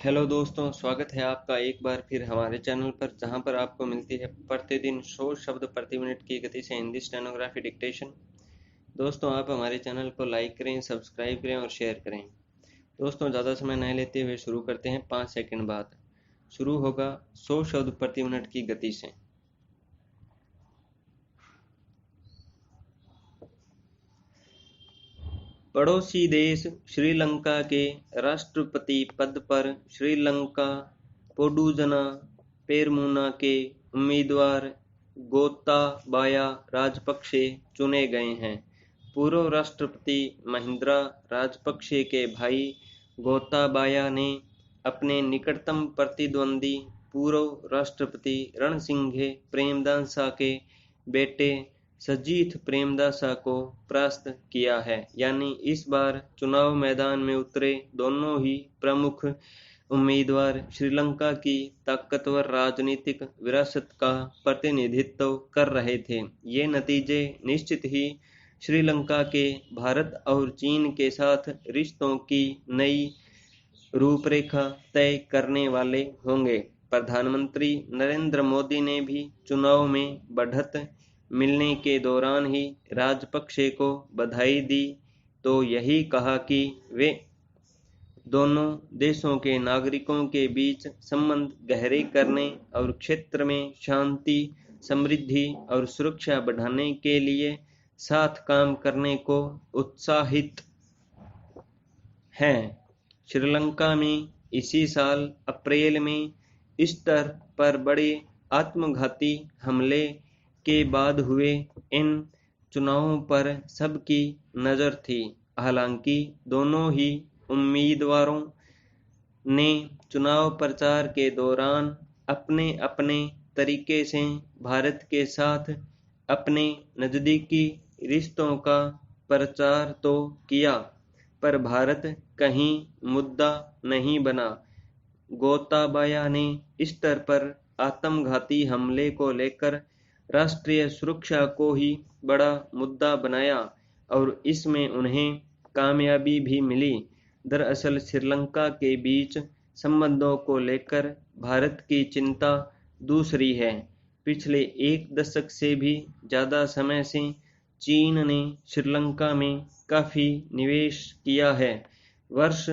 Hello दोस्तों, स्वागत है आपका एक बार फिर हमारे चैनल पर, जहां पर आपको मिलती है प्रतिदिन 100 शब्द प्रति मिनट की गति से हिंदी स्टेनोग्राफी डिक्टेशन। दोस्तों, आप हमारे चैनल को लाइक करें, सब्सक्राइब करें और शेयर करें। दोस्तों, ज़्यादा समय नहीं लेते हुए शुरू करते हैं। 5 सेकंड बाद शुरू होगा 100 शब्द प्रति मिनट की गति से। पड़ोसी देश श्रीलंका के राष्ट्रपति पद पर श्रीलंका पोडुजना पेरमुना के उम्मीदवार गोताबाया राजपक्षे चुने गए हैं। पूर्व राष्ट्रपति महिंद्रा राजपक्षे के भाई गोताबाया ने अपने निकटतम प्रतिद्वंदी पूर्व राष्ट्रपति रणसिंघे प्रेमदासा के बेटे सजीथ प्रेमदासा को परास्त किया है। यानी इस बार चुनाव मैदान में उतरे दोनों ही प्रमुख उम्मीदवार श्रीलंका की ताकतवर राजनीतिक विरासत का प्रतिनिधित्व कर रहे थे। ये नतीजे निश्चित ही श्रीलंका के भारत और चीन के साथ रिश्तों की नई रूपरेखा तय करने वाले होंगे। प्रधानमंत्री नरेंद्र मोदी ने भी चुनाव में बढ़त मिलने के दौरान ही राजपक्षे को बधाई दी तो यही कहा कि वे दोनों देशों के नागरिकों के बीच संबंध गहरे करने और क्षेत्र में शांति, समृद्धि और सुरक्षा बढ़ाने के लिए साथ काम करने को उत्साहित हैं। श्रीलंका में इसी साल अप्रैल में ईस्टर पर बड़े आत्मघाती हमले के बाद हुए इन चुनावों पर सबकी नज़र थी। हालांकि दोनों ही उम्मीदवारों ने चुनाव प्रचार के दौरान अपने अपने तरीके से भारत के साथ अपने नज़दीकी रिश्तों का प्रचार तो किया, पर भारत कहीं मुद्दा नहीं बना। गोताबाया ने ईस्टर पर आत्मघाती हमले को लेकर राष्ट्रीय सुरक्षा को ही बड़ा मुद्दा बनाया और इसमें उन्हें कामयाबी भी मिली। दरअसल श्रीलंका के बीच संबंधों को लेकर भारत की चिंता दूसरी है। पिछले एक दशक से भी ज़्यादा समय से चीन ने श्रीलंका में काफ़ी निवेश किया है। वर्ष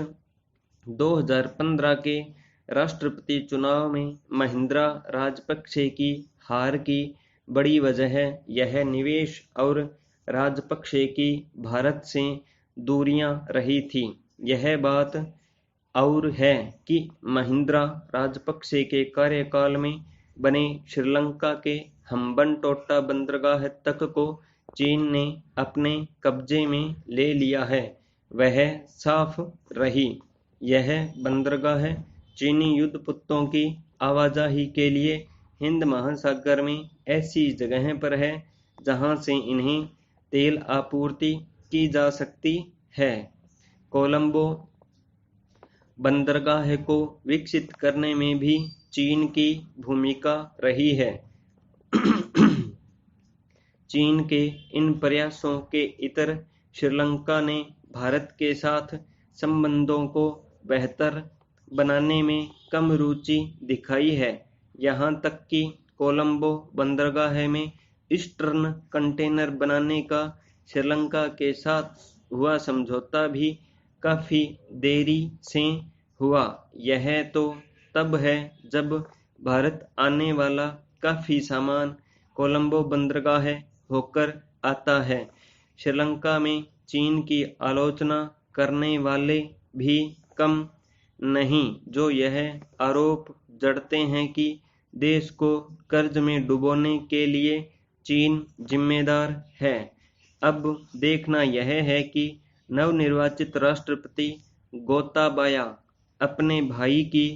2015 के राष्ट्रपति चुनाव में महिंद्रा राजपक्षे की हार की बड़ी वजह यह निवेश और राजपक्षे की भारत से दूरियां रही थी। यह बात और है कि महिंद्रा राजपक्षे के कार्यकाल में बने श्रीलंका के हम्बनटोटा बंदरगाह तक को चीन ने अपने कब्जे में ले लिया है। वह साफ रही। यह बंदरगाह चीनी युद्धपोतों की आवाजाही के लिए हिंद महासागर में ऐसी जगह पर है जहां से इन्हें तेल आपूर्ति की जा सकती है। कोलंबो बंदरगाह को विकसित करने में भी चीन की भूमिका रही है। चीन के इन प्रयासों के इतर श्रीलंका ने भारत के साथ संबंधों को बेहतर बनाने में कम रुचि दिखाई है। यहाँ तक कि कोलंबो बंदरगाह में ईस्टर्न कंटेनर बनाने का श्रीलंका के साथ हुआ समझौता भी काफ़ी देरी से हुआ। यह तो तब है जब भारत आने वाला काफ़ी सामान कोलंबो बंदरगाह होकर आता है। श्रीलंका में चीन की आलोचना करने वाले भी कम नहीं, जो यह आरोप जड़ते हैं कि देश को कर्ज में डुबोने के लिए चीन जिम्मेदार है। अब देखना यह है कि नवनिर्वाचित राष्ट्रपति गोताबाया अपने भाई की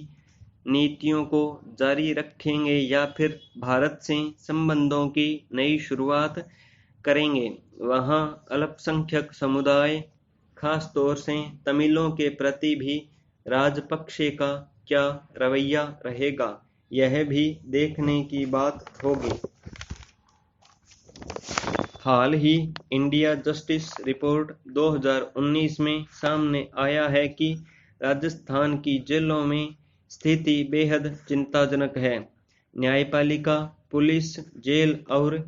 नीतियों को जारी रखेंगे या फिर भारत से संबंधों की नई शुरुआत करेंगे। वहाँ अल्पसंख्यक समुदाय, खास तौर से तमिलों के प्रति भी राजपक्षे का क्या रवैया रहेगा, यह भी देखने की बात होगी। हाल ही इंडिया जस्टिस रिपोर्ट 2019 में सामने आया है कि राजस्थान की जेलों में स्थिति बेहद चिंताजनक है। न्यायपालिका, पुलिस, जेल और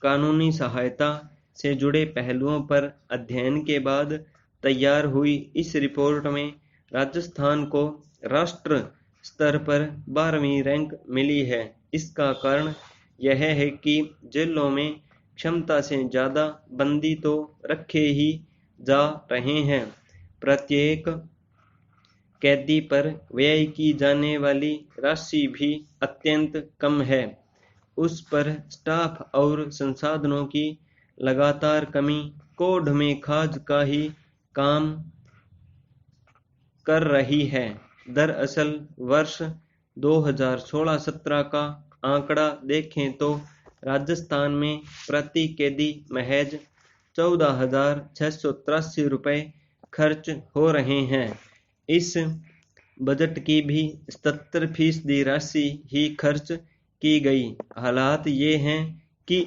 कानूनी सहायता से जुड़े पहलुओं पर अध्ययन के बाद तैयार हुई इस रिपोर्ट में राजस्थान को राष्ट्र स्तर पर 12वीं रैंक मिली है। इसका कारण यह है कि जेलों में क्षमता से ज़्यादा बंदी तो रखे ही जा रहे हैं। प्रत्येक कैदी पर व्यय की जाने वाली राशि भी अत्यंत कम है। उस पर स्टाफ और संसाधनों की लगातार कमी कोढ़ में खाज का ही काम कर रही है। दरअसल वर्ष 2016-17 का आंकड़ा देखें तो राजस्थान में प्रति कैदी महज 14,683 रुपये खर्च हो रहे हैं। इस बजट की भी 77% राशि ही खर्च की गई। हालात ये हैं कि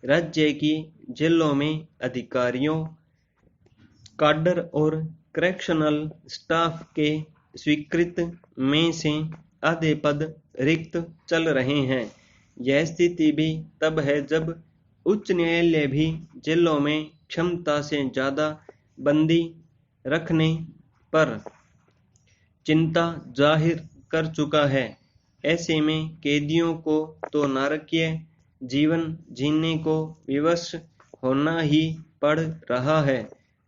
राज्य की जेलों में अधिकारियों, काडर और करेक्शनल स्टाफ के स्वीकृत में से आधे पद रिक्त चल रहे हैं। यह स्थिति भी तब है जब उच्च न्यायालय भी जेलों में क्षमता से ज़्यादा बंदी रखने पर चिंता जाहिर कर चुका है। ऐसे में कैदियों को तो नारकीय जीवन जीने को विवश होना ही पड़ रहा है।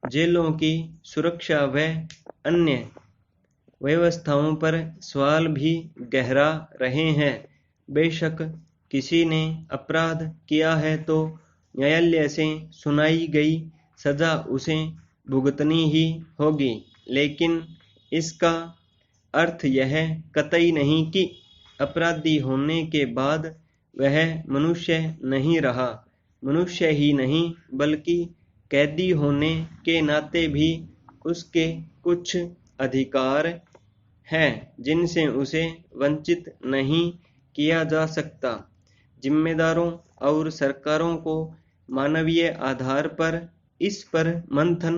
जेलों की सुरक्षा व अन्य व्यवस्थाओं पर सवाल भी गहरा रहे हैं। बेशक किसी ने अपराध किया है तो न्यायालय से सुनाई गई सजा उसे भुगतनी ही होगी, लेकिन इसका अर्थ यह कतई नहीं कि अपराधी होने के बाद वह मनुष्य नहीं रहा। मनुष्य ही नहीं बल्कि कैदी होने के नाते भी उसके कुछ अधिकार हैं जिनसे उसे वंचित नहीं किया जा सकता। जिम्मेदारों और सरकारों को मानवीय आधार पर इस पर मंथन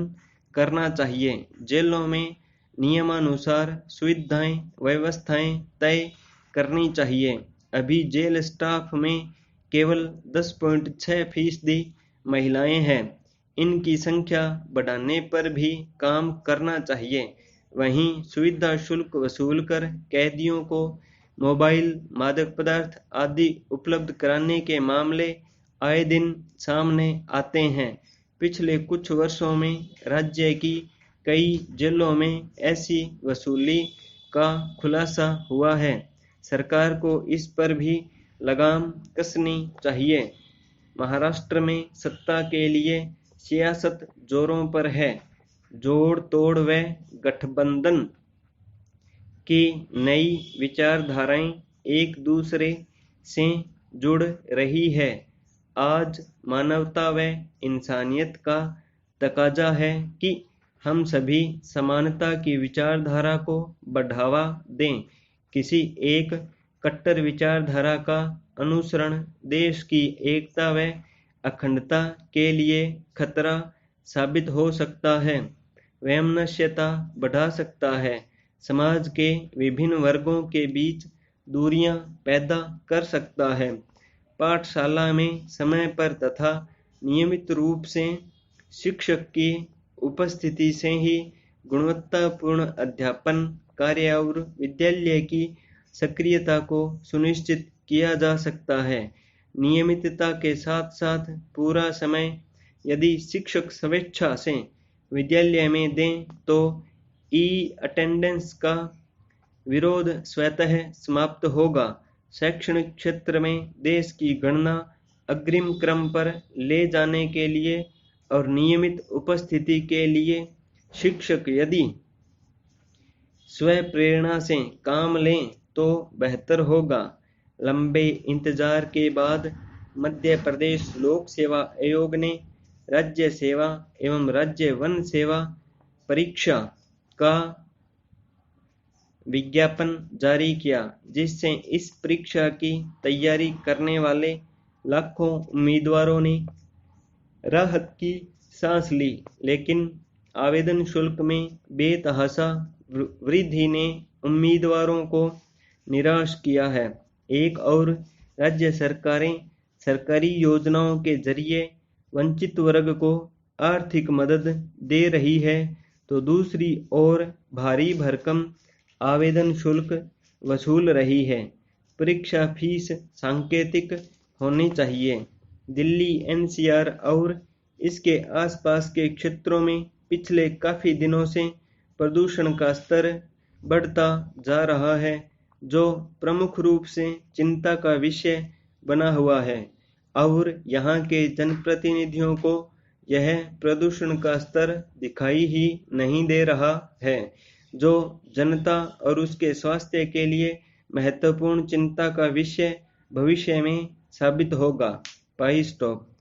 करना चाहिए। जेलों में नियमानुसार सुविधाएं व्यवस्थाएं तय करनी चाहिए। अभी जेल स्टाफ में केवल 10.6% महिलाएं हैं। इनकी संख्या बढ़ाने पर भी काम करना चाहिए। वहीं सुविधा शुल्क वसूल कर कैदियों को मोबाइल, मादक पदार्थ आदि उपलब्ध कराने के मामले आए दिन सामने आते हैं। पिछले कुछ वर्षों में राज्य की कई जेलों में ऐसी वसूली का खुलासा हुआ है। सरकार को इस पर भी लगाम कसनी चाहिए। महाराष्ट्र में सत्ता के लिए सियासत जोरों पर है। जोड़ तोड़ व गठबंधन की नई विचारधाराएं एक दूसरे से जुड़ रही है। आज मानवता व इंसानियत का तकाजा है कि हम सभी समानता की विचारधारा को बढ़ावा दें। किसी एक कट्टर विचारधारा का अनुसरण देश की एकता व अखंडता के लिए खतरा साबित हो सकता है। वैमनस्यता बढ़ा सकता है। समाज के विभिन्न वर्गों के बीच दूरियां पैदा कर सकता है। पाठशाला में समय पर तथा नियमित रूप से शिक्षक की उपस्थिति से ही गुणवत्तापूर्ण अध्यापन कार्य और विद्यालय की सक्रियता को सुनिश्चित किया जा सकता है। नियमितता के साथ साथ पूरा समय यदि शिक्षक स्वेच्छा से विद्यालय में दें तो अटेंडेंस का विरोध स्वतः समाप्त होगा। शैक्षणिक क्षेत्र में देश की गणना अग्रिम क्रम पर ले जाने के लिए और नियमित उपस्थिति के लिए शिक्षक यदि स्वप्रेरणा से काम लें तो बेहतर होगा। लंबे इंतजार के बाद मध्य प्रदेश लोक सेवा आयोग ने राज्य सेवा एवं राज्य वन सेवा परीक्षा का विज्ञापन जारी किया, जिससे इस परीक्षा की तैयारी करने वाले लाखों उम्मीदवारों ने राहत की सांस ली। लेकिन आवेदन शुल्क में बेतहाशा वृद्धि ने उम्मीदवारों को निराश किया है। एक और राज्य सरकारें सरकारी योजनाओं के जरिए वंचित वर्ग को आर्थिक मदद दे रही है, तो दूसरी ओर भारी भरकम आवेदन शुल्क वसूल रही है। परीक्षा फीस सांकेतिक होनी चाहिए। दिल्ली एनसीआर और इसके आसपास के क्षेत्रों में पिछले काफी दिनों से प्रदूषण का स्तर बढ़ता जा रहा है, जो प्रमुख रूप से चिंता का विषय बना हुआ है, और यहाँ के जनप्रतिनिधियों को यह प्रदूषण का स्तर दिखाई ही नहीं दे रहा है, जो जनता और उसके स्वास्थ्य के लिए महत्वपूर्ण चिंता का विषय भविष्य में साबित होगा। पाई स्टॉप।